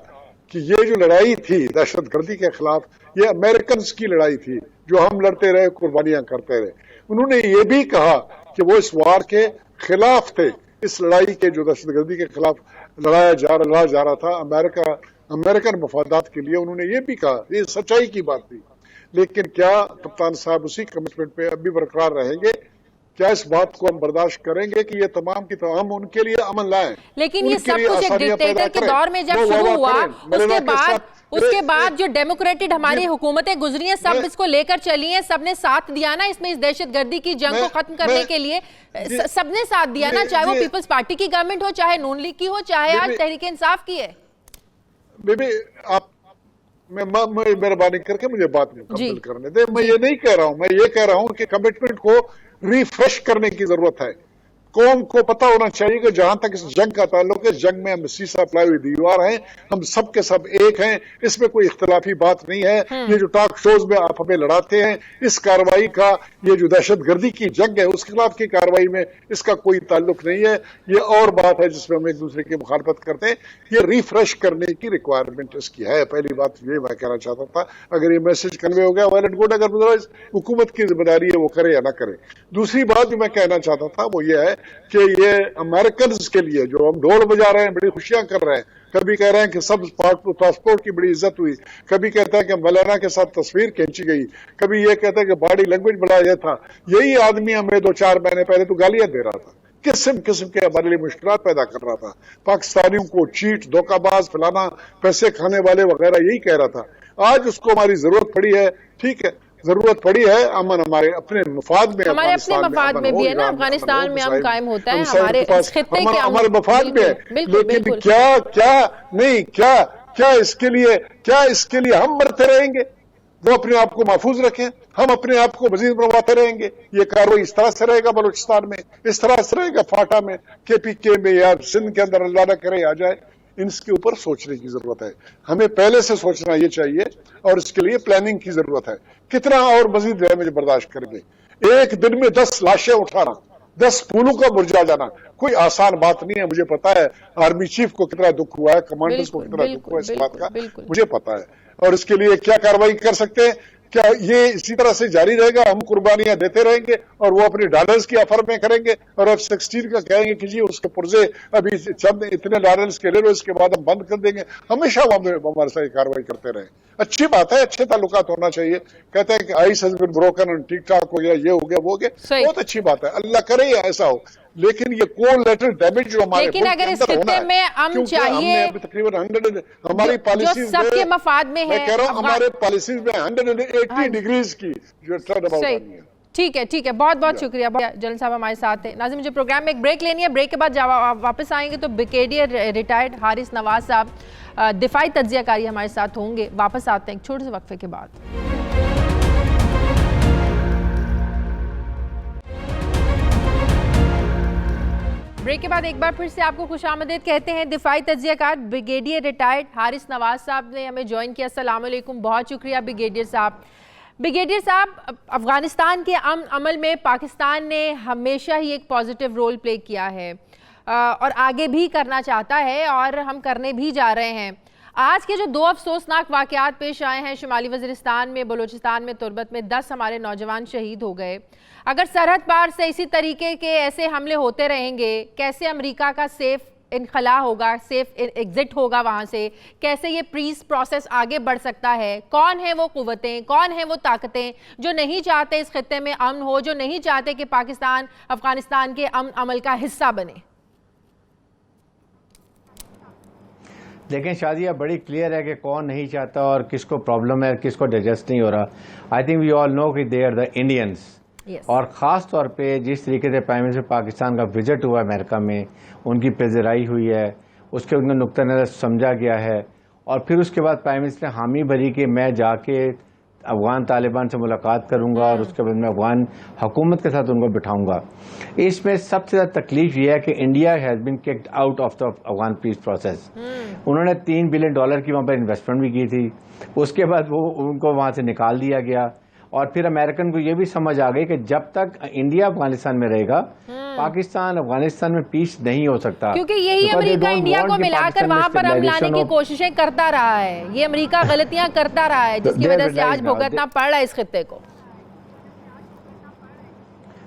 Speaker 3: کہ یہ جو لڑائی تھی دہشت گردی کے خلاف یہ امریکنز کی لڑائی تھی جو ہم لڑتے رہے قربانیاں کرتے رہے. انہوں نے یہ بھی کہا کہ وہ اس وار کے خلاف تھے, اس لڑائی کے جو دہشت گردی کے خلاف لڑا جا رہا تھا امریکن مفادات کے لیے. انہوں نے یہ بھی کہا, یہ سچائی کی بات تھی. لیکن کیا کپتان صاحب اسی کمٹمنٹ پہ اب بھی برقرار رہیں گے؟ کیا اس بات کو ہم برداشت کریں گے کہ یہ تمام کی تمام ان کے لیے امن لائیں؟
Speaker 2: لیکن یہ سب کچھ ایک ڈکٹیٹر کے دور میں جب شروع ہوا, اس کے بعد جو ڈیموکریٹڈ ہماری حکومتیں گزری ہیں سب اس کو لے کر چلی ہیں, سب نے ساتھ دیا نا اس میں, اس دہشت گردی کی جنگ کو ختم کرنے کے لیے سب نے ساتھ دیا نا, چاہے وہ پیپلز پارٹی کی گورنمنٹ ہو, چاہے نون لیگ کی ہو, چاہے آج تحریک انصاف کی ہے.
Speaker 3: میں مہربانی کر کے مجھے بات مکمل کرنے دے. میں یہ نہیں کہہ رہا ہوں, میں یہ کہہ رہا ہوں کہ کمٹمنٹ کو ریفریش کرنے کی ضرورت ہے. قوم کو پتہ ہونا چاہیے کہ جہاں تک اس جنگ کا تعلق ہے, اس جنگ میں ہم سیسا پلائی ہوئی دیوار ہیں, ہم سب کے سب ایک ہیں, اس میں کوئی اختلافی بات نہیں ہے. یہ جو ٹاک شوز میں آپ ہمیں لڑاتے ہیں, اس کارروائی کا, یہ جو دہشت گردی کی جنگ ہے اس کے خلاف کی کارروائی میں اس کا کوئی تعلق نہیں ہے. یہ اور بات ہے جس میں ہم ایک دوسرے کی مخالفت کرتے ہیں. یہ ریفریش کرنے کی ریکوائرمنٹ اس کی ہے. پہلی بات یہ میں کہنا چاہتا تھا. اگر یہ میسج کنوے ہو گیا ویل اینڈ گڈ, اگر حکومت کی ذمہ داری ہے وہ کرے یا نہ کرے. دوسری بات جو میں کہنا چاہتا تھا وہ یہ ہے کہ یہ امریکنز کے لیے جو ہم ڈھول بجا رہے ہیں, بڑی خوشیاں کر رہے ہیں, کبھی کہہ رہے ہیں کہ سب پاسپورٹ کی بڑی عزت ہوئی, کبھی کہتا ہے کہ مولانا کے ساتھ تصویر کھینچی گئی, کبھی یہ کہتا ہے کہ باڈی لینگویج بڑھایا تھا. یہی آدمی ہمیں 2-4 مہینے پہلے تو گالیاں دے رہا تھا, قسم قسم کے ہمارے لیے مشکلات پیدا کر رہا تھا, پاکستانیوں کو چیٹ, دھوکہ باز, فلانا, پیسے کھانے والے وغیرہ, یہی کہہ رہا تھا. آج اس کو ہماری ضرورت پڑی ہے, ٹھیک ہے, ضرورت پڑی ہے, امن ہمارے اپنے مفاد میں,
Speaker 2: ہمارے اپنے مفاد میں بھی ہے نا, افغانستان میں ہم قائم ہوتا ہے, ہمارے خطے کے
Speaker 3: ہمارے مفاد میں ہے. لیکن کیا اس کے لیے ہم مرتے رہیں گے؟ وہ اپنے آپ کو محفوظ رکھیں, ہم اپنے آپ کو مزید بنواتے رہیں گے. یہ کاروائی اس طرح سے رہے گا بلوچستان میں, اس طرح سے رہے گا فاٹا میں, KPK میں یا سندھ کے اندر, اللہ نہ کرے آ جائے. ان کے اوپر سوچنے کی ضرورت ہے. ہمیں پہلے سے سوچنا یہ چاہیے اور اس کے لیے پلاننگ کی ضرورت ہے. کتنا اور مزید ڈیمیج برداشت کریں گے؟ ایک دن میں 10 لاشیں اٹھانا, 10 پولوں کا مرجا جانا کوئی آسان بات نہیں ہے. مجھے پتا ہے آرمی چیف کو کتنا دکھ ہوا ہے, کمانڈرز کو کتنا دکھ ہوا ہے اس بات کا, مجھے پتا ہے. اور اس کے لیے کیا کارروائی کر سکتے ہیں؟ کیا یہ اسی طرح سے جاری رہے گا؟ ہم قربانیاں دیتے رہیں گے اور وہ اپنے ڈالرز کی آفر میں کریں گے اور F-16 کا کہیں گے کہ جی اس کے پرزے ابھی چند اتنے ڈالرز کے لے لو, اس کے بعد ہم بند کر دیں گے. ہمیشہ وہ ہمارے ساتھ کارروائی کرتے رہیں. اچھی بات ہے, اچھے تعلقات ہونا چاہیے. کہتے ہیں کہ آئس ہیز بین بروکن, ٹھیک ٹھاک ہو گیا, یہ ہو گیا, وہ ہو گیا, بہت اچھی بات ہے, اللہ کرے ایسا ہو. لیکن یہ کول لیٹر ڈیمیج جو ہمارے
Speaker 2: لیکن اگر اس خطے میں امن چاہیے,
Speaker 3: تقریباً 100 ہماری پالیسیز
Speaker 2: سب کے مفاد میں ہے,
Speaker 3: میں کہہ رہا ہوں ہمارے پالیسیز میں 180 ڈگریز کی جو ٹرن اباؤٹ آنی ہے.
Speaker 2: ٹھیک ہے, ٹھیک ہے, بہت بہت شکریہ جنرل صاحب ہمارے ساتھ ہیں. ناظرین مجھے پروگرام میں ایک بریک لینی ہے, بریک کے بعد واپس آئیں گے تو بریگیڈیئر ریٹائرڈ حارث نواز صاحب دفاعی تجزیہ کاری ہمارے ساتھ ہوں گے. واپس آتے ہیں ایک چھوٹے سے وقفے کے بعد. بریک کے بعد ایک بار پھر سے آپ کو خوش آمدید کہتے ہیں. دفاعی تجزیہ کار بریگیڈیئر ریٹائرڈ حارث نواز صاحب نے ہمیں جوائن کیا. السلام علیکم, بہت شکریہ بریگیڈیئر صاحب. بریگیڈیئر صاحب, افغانستان کے عمل میں پاکستان نے ہمیشہ ہی ایک پازیٹیو رول پلے کیا ہے اور آگے بھی کرنا چاہتا ہے اور ہم کرنے بھی جا رہے ہیں. آج کے جو 2 افسوسناک واقعات پیش آئے ہیں شمالی وزیرستان میں, بلوچستان میں, تربت میں 10 ہمارے نوجوان شہید ہو گئے. اگر سرحد پار سے اسی طریقے کے ایسے حملے ہوتے رہیں گے, کیسے امریکہ کا سیف انخلا ہوگا, سیف ایگزٹ ہوگا وہاں سے, کیسے یہ پیس پروسیس آگے بڑھ سکتا ہے؟ کون ہیں وہ قوتیں, کون ہیں وہ طاقتیں جو نہیں چاہتے اس خطے میں امن ہو, جو نہیں چاہتے کہ پاکستان افغانستان کے امن عمل کا حصہ بنے؟
Speaker 4: دیکھیں شادیہ, بڑی کلیئر ہے کہ کون نہیں چاہتا اور کس کو پرابلم ہے, کس کو ڈائجسٹ نہیں ہو رہا. آئی تھنک وی آل نو کہ دے آر دا انڈینس. اور خاص طور پہ جس طریقے سے پرائم منسٹر پاکستان کا وزٹ ہوا امریکہ میں, ان کی پذیرائی ہوئی ہے, اس کے ان نقطہ نظر سمجھا گیا ہے, اور پھر اس کے بعد پرائم منسٹر نے حامی بھری کہ میں جا کے افغان طالبان سے ملاقات کروں گا اور اس کے بعد میں افغان حکومت کے ساتھ ان کو بٹھاؤں گا. اس میں سب سے زیادہ تکلیف یہ ہے کہ India has been kicked out of the Afghan peace process. انہوں نے $3 بلین کی وہاں پر انویسٹمنٹ بھی کی تھی, اس کے بعد وہ ان کو وہاں سے نکال دیا گیا اور پھر امریکن کو یہ بھی سمجھ آ گئی کہ جب تک انڈیا افغانستان میں رہے گا پاکستان افغانستان میں پیس نہیں ہو سکتا،
Speaker 2: کیونکہ یہی امریکہ انڈیا کو ملا کر وہاں پر ہم لانے کی کوششیں کرتا رہا ہے. یہ امریکہ غلطیاں کرتا رہا ہے جس کی وجہ سے آج بھگتنا پڑ رہا ہے اس خطے کو.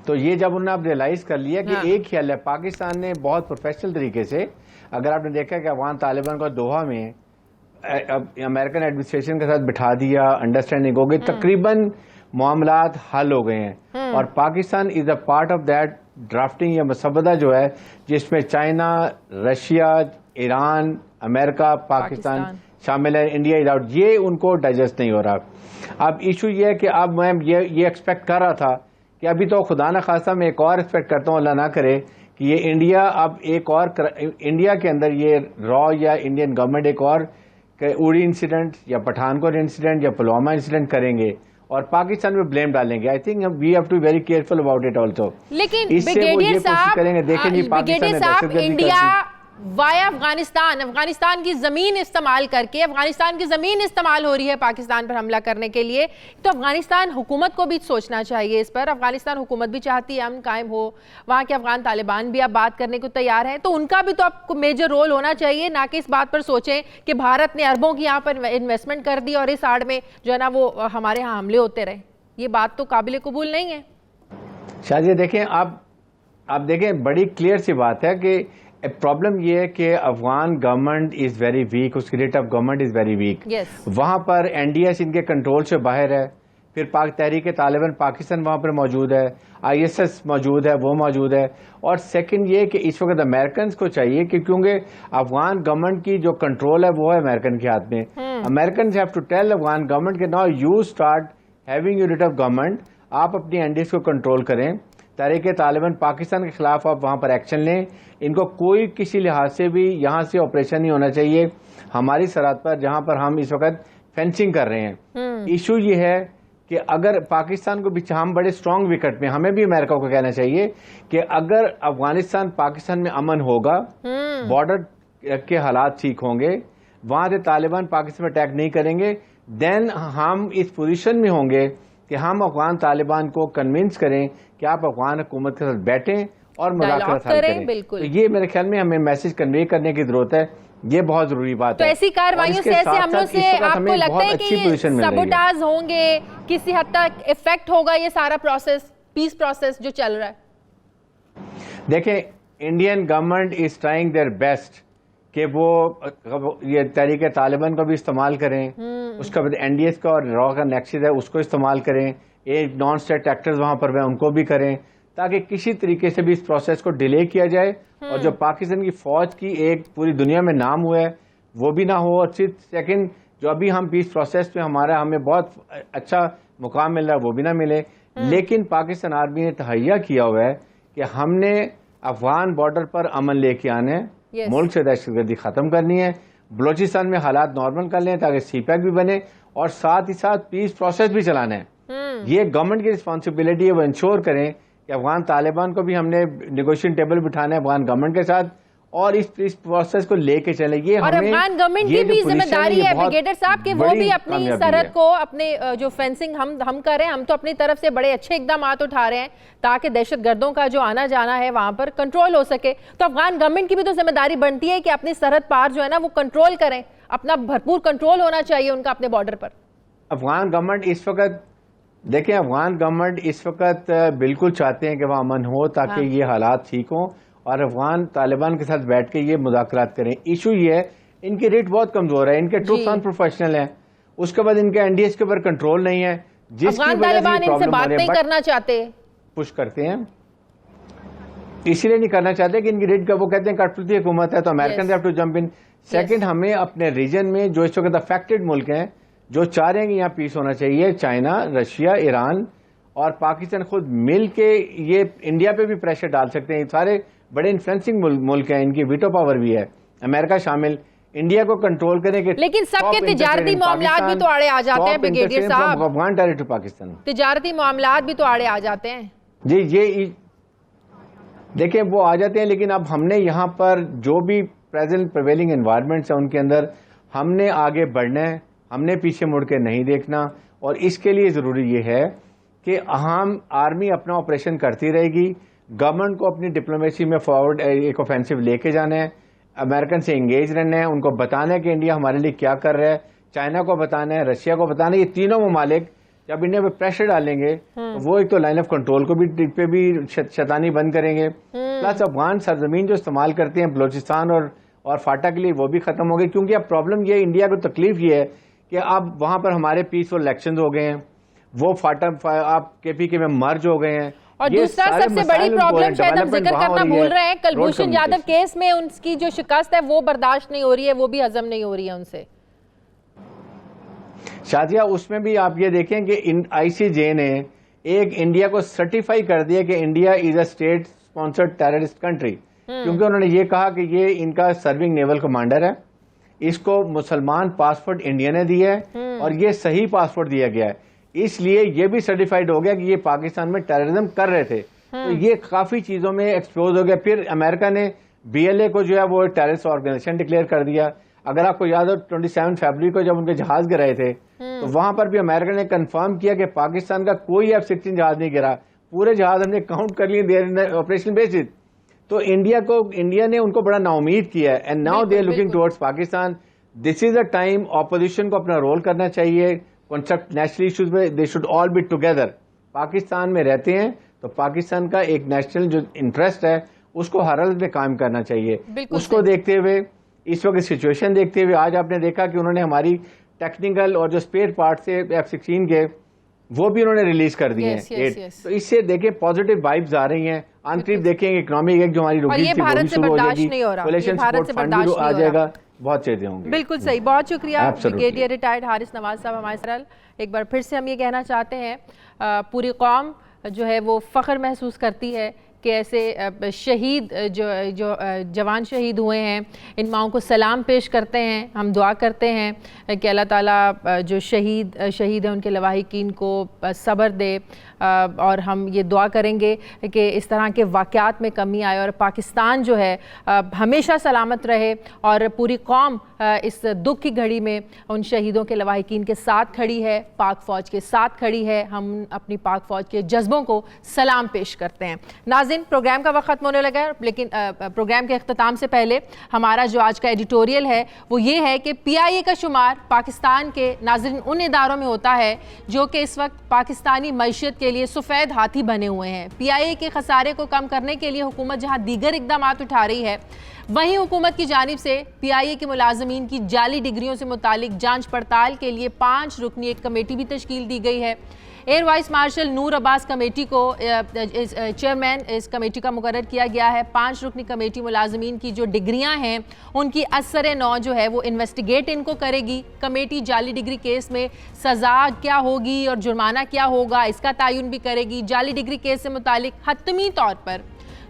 Speaker 4: تو یہ جب انہوں نے اب ریئلائز کر لیا کہ ایک ہی حل ہے، پاکستان نے بہت پروفیشنل طریقے سے، اگر آپ نے دیکھا کہ افغان طالبان کو دوحہ میں امریکن ایڈمنسٹریشن کے ساتھ بٹھا دیا، انڈرسٹینڈنگ ہو گئی، تقریباً معاملات حل ہو گئے ہیں. اور Pakistan is a part of that drafting یا مسودہ جو ہے جس میں چائنا، رشیا، ایران، امریکہ، پاکستان شامل ہے، انڈیا از آؤٹ. یہ ان کو ڈائجسٹ نہیں ہو رہا. اب ایشو یہ ہے کہ اب میں یہ ایکسپیکٹ کر رہا تھا کہ ابھی تو خدا نہ خواستہ میں ایک اور ایکسپیکٹ کرتا ہوں، اللہ نہ کرے کہ یہ انڈیا اب ایک اور انڈیا کے اندر یہ را یا انڈین گورنمنٹ ایک اور اڑی انسیڈنٹ یا پٹھان کوٹ انسیڈنٹ یا پلوامہ انسیڈنٹ کریں گے اور پاکستان میں بلیم ڈالیں گے. I think we have to very careful about it also.
Speaker 2: لیکن بریگیڈیئر صاحب انڈیا وایا افغانستان کی زمین استعمال کر کے، افغانستان کی زمین استعمال ہو رہی ہے پاکستان پر حملہ کرنے کے لیے. تو افغانستان حکومت کو بھی سوچنا چاہیے اس پر. افغانستان حکومت بھی چاہتی ہے امن قائم ہو، وہاں کے افغان طالبان بھی اب بات کرنے کو تیار ہیں، تو ان کا بھی تو اب میجر رول ہونا چاہیے، نہ کہ اس بات پر سوچیں کہ بھارت نے اربوں کی یہاں پر انویسٹمنٹ کر دی اور اس آڑ میں جو ہے نا وہ ہمارے ہاں حملے ہوتے رہے. یہ بات تو قابل قبول نہیں ہے.
Speaker 4: شاید دیکھیں آپ دیکھیں بڑی کلیئر سی بات ہے کہ پرابلم یہ ہے کہ Afghan government is very weak, اس کی writ of government is very weak. وہاں پر این ڈی ایس ان کے کنٹرول سے باہر ہے، پھر تحریک طالبان پاکستان وہاں پر موجود ہے، آئی ایس ایس موجود ہے، وہ موجود ہے. اور سیکنڈ یہ کہ اس وقت امریکنز کو چاہیے کہ کیونکہ افغان گورنمنٹ کی جو کنٹرول ہے وہ ہے امریکن کے ہاتھ میں. Americans have to tell Afghan government کہ now you start having your writ of government, آپ اپنی این ڈی ایس کو کنٹرول کریں. تحریک طالبان پاکستان کے خلاف آپ وہاں پر ایکشن لیں. ان کو کوئی کسی لحاظ سے بھی یہاں سے آپریشن نہیں ہونا چاہیے ہماری سرحد پر جہاں پر ہم اس وقت فینسنگ کر رہے ہیں. ایشو یہ ہے کہ اگر پاکستان کو بھی ہم بڑے اسٹرانگ وکٹ میں، ہمیں بھی امریکہ کو کہنا چاہیے کہ اگر افغانستان پاکستان میں امن ہوگا، بارڈر کے حالات ٹھیک ہوں گے، وہاں سے طالبان پاکستان میں اٹیک نہیں کریں گے، دین ہم اس پوزیشن میں ہوں گے کہ ہم افغان طالبان کو کنونس کریں کہ آپ افغان حکومت کے ساتھ بیٹھیں اور مذاکرات کریں.
Speaker 2: بالکل.
Speaker 4: یہ میرے خیال میں ہمیں میسج کنوے کرنے کی ضرورت ہے، یہ بہت ضروری بات ہے.
Speaker 2: تو ایسی کارروائیوں سے، ایسے حملوں سے آپ کو لگتا ہے کہ یہ سبوٹاژ ہوں گے، کسی حد تک افیکٹ ہوگا یہ سارا پروسیس، پیس پروسیس جو چل رہا ہے؟
Speaker 4: دیکھیں Indian government is trying their best کہ وہ یہ تحریک طالبان کو بھی استعمال کریں، اس کا بعد این ڈی ایس کا اور را کا نیکسس ہے اس کو استعمال کریں، ایک نان اسٹیٹ ایکٹرز وہاں پر ان کو بھی کریں، تاکہ کسی طریقے سے بھی اس پروسیس کو ڈیلے کیا جائے اور جو پاکستان کی فوج کی ایک پوری دنیا میں نام ہوا ہے وہ بھی نہ ہو. اور سیکنڈ جو ابھی ہم پیس پروسیس میں ہمیں بہت اچھا مقام مل رہا ہے وہ بھی نہ ملے. لیکن پاکستان آرمی نے تہیا کیا ہوا ہے کہ ہم نے افغان بارڈر پر امن لے کے آنا ہے، ملک سے دہشت گردی ختم کرنی ہے، بلوچستان میں حالات نارمل کر لیں تاکہ سی پیک بھی بنے، اور ساتھ ہی ساتھ پیس پروسیس بھی چلانا ہے. یہ گورنمنٹ کی رسپانسبلٹی ہے، وہ انشور کریں کہ افغان طالبان کو بھی ہم نے نیگوشیشن ٹیبل بٹھانا ہے افغان گورنمنٹ کے ساتھ اور اس پروسیس کو لے کے چلے. یہ
Speaker 2: اور افغان گورنمنٹ کی بھی ذمہ داری ہے بریگیڈیئر صاحب کہ وہ بھی اپنی سرحد کو، اپنے جو فینسنگ ہم کر رہے ہیں، ہم تو اپنی طرف سے بڑے اچھے اقدامات اٹھا رہے ہیں تاکہ دہشت گردوں کا جو آنا جانا ہے وہاں پر کنٹرول ہو سکے. تو افغان گورنمنٹ کی بھی تو ذمہ داری بنتی ہے کہ اپنی سرحد پار جو ہے نا وہ کنٹرول کریں، اپنا بھرپور کنٹرول ہونا چاہیے ان کا اپنے بارڈر پر.
Speaker 4: افغان گورنمنٹ اس وقت دیکھیں، افغان گورنمنٹ اس وقت بالکل چاہتے ہیں کہ وہاں امن ہو تاکہ یہ حالات ٹھیک ہوں اور افغان طالبان کے ساتھ بیٹھ کے یہ مذاکرات کریں. ایشو یہ ہے ان کی ریٹ بہت کمزور ہے، ان کے ٹروپس ان پروفیشنل ہیں، اس کے بعد ان کے این ڈی ایس کے اوپر کنٹرول نہیں ہے، جس کی وجہ سے
Speaker 2: ان سے بات نہیں کرنا چاہتے،
Speaker 4: پش کرتے ہیں. اسی لیے نہیں کرنا چاہتے کہ ان کی ریٹ کا وہ کہتے ہیں کٹپلتی حکومت ہے تو American have to jump in. Second, ہمیں اپنے ریجن میں جو اس وقت افیکٹڈ ملک ہیں جو چاہ رہے ہیں کہ یہاں پیس ہونا چاہیے، چائنا، رشیا، ایران اور پاکستان خود مل کے یہ انڈیا پہ بھی پریشر ڈال سکتے ہیں. سارے بڑے انفلوئنسنگ ملک ہیں، ان کی ویٹو پاور بھی ہے، امریکہ شامل، انڈیا کو کنٹرول کرنے کے.
Speaker 2: لیکن سب کے تجارتی معاملات بھی تو آڑے آ جاتے ہیں بریگیڈیئر صاحب،
Speaker 4: افغان ٹیریٹری پاکستان
Speaker 2: تجارتی معاملات بھی تو آڑے آ جاتے ہیں.
Speaker 4: جی یہ دیکھیں وہ آ جاتے ہیں، لیکن اب ہم نے یہاں پر جو بھی پریزنٹ پریویلنگ انوائرمنٹس ہیں ان کے اندر ہم نے آگے بڑھنا ہے، ہم نے پیچھے مڑ کے نہیں دیکھنا اور اس کے لیے ضروری یہ ہے کہ اہم آرمی اپنا آپریشن کرتی رہے گی, گورنمنٹ کو اپنی ڈپلومیسی میں فارورڈ ایک آفینسو لے کے جانا ہے, امریکن سے انگیج رہنا ہے, ان کو بتانا ہے کہ انڈیا ہمارے لیے کیا کر رہا ہے, چائنا کو بتانا ہے, رشیا کو بتانا ہے. یہ تینوں ممالک جب انڈیا پہ پریشر ڈالیں گے تو وہ ایک تو لائن آف کنٹرول کو بھی شیطانی بند کریں گے, پلس افغان سرزمین جو استعمال کرتے ہیں بلوچستان اور فاٹا کے لیے وہ بھی ختم ہو گئی. کیونکہ اب پرابلم یہ انڈیا کو تکلیف یہ ہے کہ اب وہاں پر ہمارے پیسفل الیکشنز ہو گئے ہیں, وہ فاٹا آپ کے پی کے میں مرج ہو گئے ہیں.
Speaker 2: اور دوسرا سب سے بڑی پرابلم شاید ہم ذکر کرنا بھول رہے ہیں, کلبھوشن یادو کیس میں ان کی جو شکست ہے وہ برداشت نہیں ہو رہی ہے, وہ بھی ہضم نہیں ہو رہی ہے ان سے.
Speaker 4: شادیہ اس میں بھی آپ یہ دیکھیں کہ آئی سی جے نے ایک انڈیا کو سرٹیفائی کر دیا کہ India is a state sponsored terrorist country, کیونکہ انہوں نے یہ کہا کہ یہ ان کا سرونگ نیول کمانڈر ہے, اس کو مسلمان پاسپورٹ انڈیا نے دیا ہے اور یہ صحیح پاسپورٹ دیا گیا ہے, اس لیے یہ بھی سرٹیفائیڈ ہو گیا کہ یہ پاکستان میں ٹیررزم کر رہے تھے. تو یہ کافی چیزوں میں ایکسپوز ہو گیا. پھر امریکہ نے بی ایل اے کو جو ہے وہ ٹیررسٹ آرگنائزیشن ڈکلیئر کر دیا. اگر آپ کو یاد ہو 27 فیبرری کو جب ان کے جہاز گرائے تھے تو وہاں پر بھی امریکہ نے کنفرم کیا کہ پاکستان کا کوئی F-16 جہاز نہیں گرا, پورے جہاز ہم نے کاؤنٹ کر لیے آپریشن بیسس. تو انڈیا نے ان کو بڑا نا امید کیا ہے, and now they are looking towards Pakistan. This is a time opposition کو اپنا رول کرنا چاہیے. کنسپٹ نیشنل ایشوز میں they should all be together. Pakistan میں رہتے ہیں تو پاکستان کا ایک نیشنل جو انٹرسٹ ہے اس کو ہر حالت میں قائم کرنا چاہیے. اس کو دیکھتے ہوئے, اس وقت سچویشن دیکھتے ہوئے, آج آپ نے دیکھا کہ انہوں نے ہماری ٹیکنیکل اور جو اسپیئر پارٹ سے F-16 کے وہ بھی انہوں نے ریلیز کر دیے ہیں. تو اس سے دیکھیں پازیٹیو وائبز آ رہی ہیں. آن قریب دیکھیں اکنامک ایک جو ہماری روٹین تھی وہ بھی شروع ہو جائے گی, کولیشن سپورٹ فنڈ بھی آ جائے گا, بہت چیزیں ہوں گی.
Speaker 2: بالکل صحیح, بہت شکریہ بریگیڈیئر ریٹائرڈ حارث نواز صاحب ہمارے ساتھ. ایک بار پھر سے ہم یہ کہنا چاہتے ہیں, پوری قوم جو ہے وہ فخر محسوس کرتی ہے کہ ایسے شہید جو جوان شہید ہوئے ہیں, ان ماؤں کو سلام پیش کرتے ہیں. ہم دعا کرتے ہیں کہ اللہ تعالیٰ جو شہید ہیں ان کے لواحقین کو صبر دے, اور ہم یہ دعا کریں گے کہ اس طرح کے واقعات میں کمی آئے اور پاکستان جو ہے ہمیشہ سلامت رہے, اور پوری قوم اس دکھ کی گھڑی میں ان شہیدوں کے لواحقین کے ساتھ کھڑی ہے, پاک فوج کے ساتھ کھڑی ہے. ہم اپنی پاک فوج کے جذبوں کو سلام پیش کرتے ہیں. ناظرین, پروگرام کا وقت ختم ہونے لگا ہے, لیکن پروگرام کے اختتام سے پہلے ہمارا جو آج کا ایڈیٹوریل ہے وہ یہ ہے کہ PIA کا شمار پاکستان کے ناظرین ان اداروں میں ہوتا ہے جو کہ اس وقت پاکستانی معیشت کے لیے سفید ہاتھی بنے ہوئے ہیں. PIA کے خسارے کو کم کرنے کے لیے حکومت جہاں دیگر اقدامات اٹھا رہی ہے, وہیں حکومت کی جانب سے PIA کے ملازمین کی جعلی ڈگریوں سے متعلق جانچ پڑتال کے لیے 5 رکنی ایک کمیٹی بھی تشکیل دی گئی ہے. ایئر وائس مارشل نور عباس کمیٹی کو چیئرمین اس کمیٹی کا مقرر کیا گیا ہے. 5 رکنی کمیٹی ملازمین کی جو ڈگریاں ہیں ان کی اثر نو جو ہے وہ انویسٹیگیٹ ان کو کرے گی. کمیٹی جعلی ڈگری کیس میں سزا کیا ہوگی اور جرمانہ کیا ہوگا اس کا تعین بھی کرے گی. جعلی ڈگری کیس سے متعلق حتمی طور پر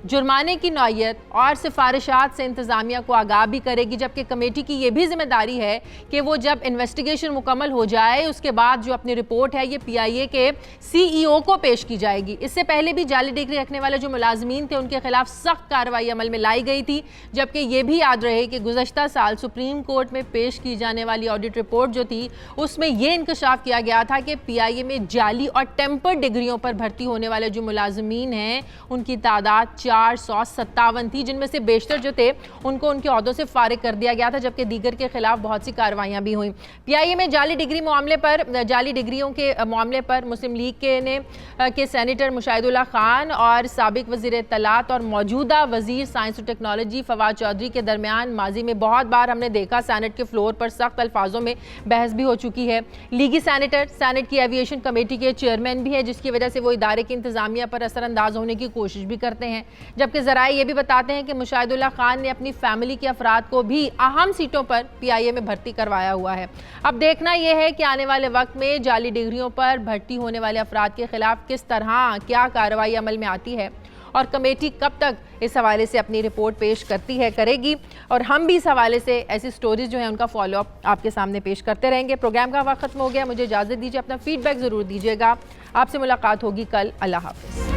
Speaker 2: جرمانے کی نوعیت اور سفارشات سے انتظامیہ کو آگاہ بھی کرے گی, جبکہ کمیٹی کی یہ بھی ذمہ داری ہے کہ وہ جب انویسٹیگیشن مکمل ہو جائے اس کے بعد جو اپنی رپورٹ ہے یہ PIA کے CEO کو پیش کی جائے گی. اس سے پہلے بھی جعلی ڈگری رکھنے والے جو ملازمین تھے ان کے خلاف سخت کارروائی عمل میں لائی گئی تھی, جبکہ یہ بھی یاد رہے کہ گزشتہ سال سپریم کورٹ میں پیش کی جانے والی آڈٹ رپورٹ جو تھی اس میں یہ انکشاف کیا گیا تھا کہ PIA میں جعلی اور ٹیمپر ڈگریوں پر بھرتی ہونے والے جو ملازمین ہیں ان کی تعداد 457 تھی, جن میں سے بیشتر جو تھے ان کو ان کے عہدوں سے فارغ کر دیا گیا تھا, جبکہ دیگر کے خلاف بہت سی کارروائیاں بھی ہوئیں. PIA میں جعلی ڈگریوں کے معاملے پر مسلم لیگ کے سینیٹر مشاہد اللہ خان اور سابق وزیر اطلاعات اور موجودہ وزیر سائنس و ٹیکنالوجی فواد چودھری کے درمیان ماضی میں بہت بار ہم نے دیکھا سینٹ کے فلور پر سخت الفاظوں میں بحث بھی ہو چکی ہے. لیگی سینیٹر سینٹ کی ایویشن کمیٹی کے چیئرمین بھی ہے, جس کی وجہ سے وہ ادارے کی انتظامیہ پر اثر انداز ہونے کی کوشش بھی کرتے ہیں, جبکہ ذرائع یہ بھی بتاتے ہیں کہ مشاہد اللہ خان نے اپنی فیملی کے افراد کو بھی اہم سیٹوں پر PIA میں بھرتی کروایا ہوا ہے. اب دیکھنا یہ ہے کہ آنے والے وقت میں جعلی ڈگریوں پر بھرتی ہونے والے افراد کے خلاف کس طرح کیا کارروائی عمل میں آتی ہے, اور کمیٹی کب تک اس حوالے سے اپنی رپورٹ پیش کرے گی, اور ہم بھی اس حوالے سے ایسی سٹوریز جو ہیں ان کا فالو اپ آپ کے سامنے پیش کرتے رہیں گے. پروگرام کا وقت ختم ہو گیا, مجھے اجازت دیجیے, اپنا فیڈ بیک ضرور دیجیے گا. آپ سے ملاقات ہوگی کل. اللہ حافظ.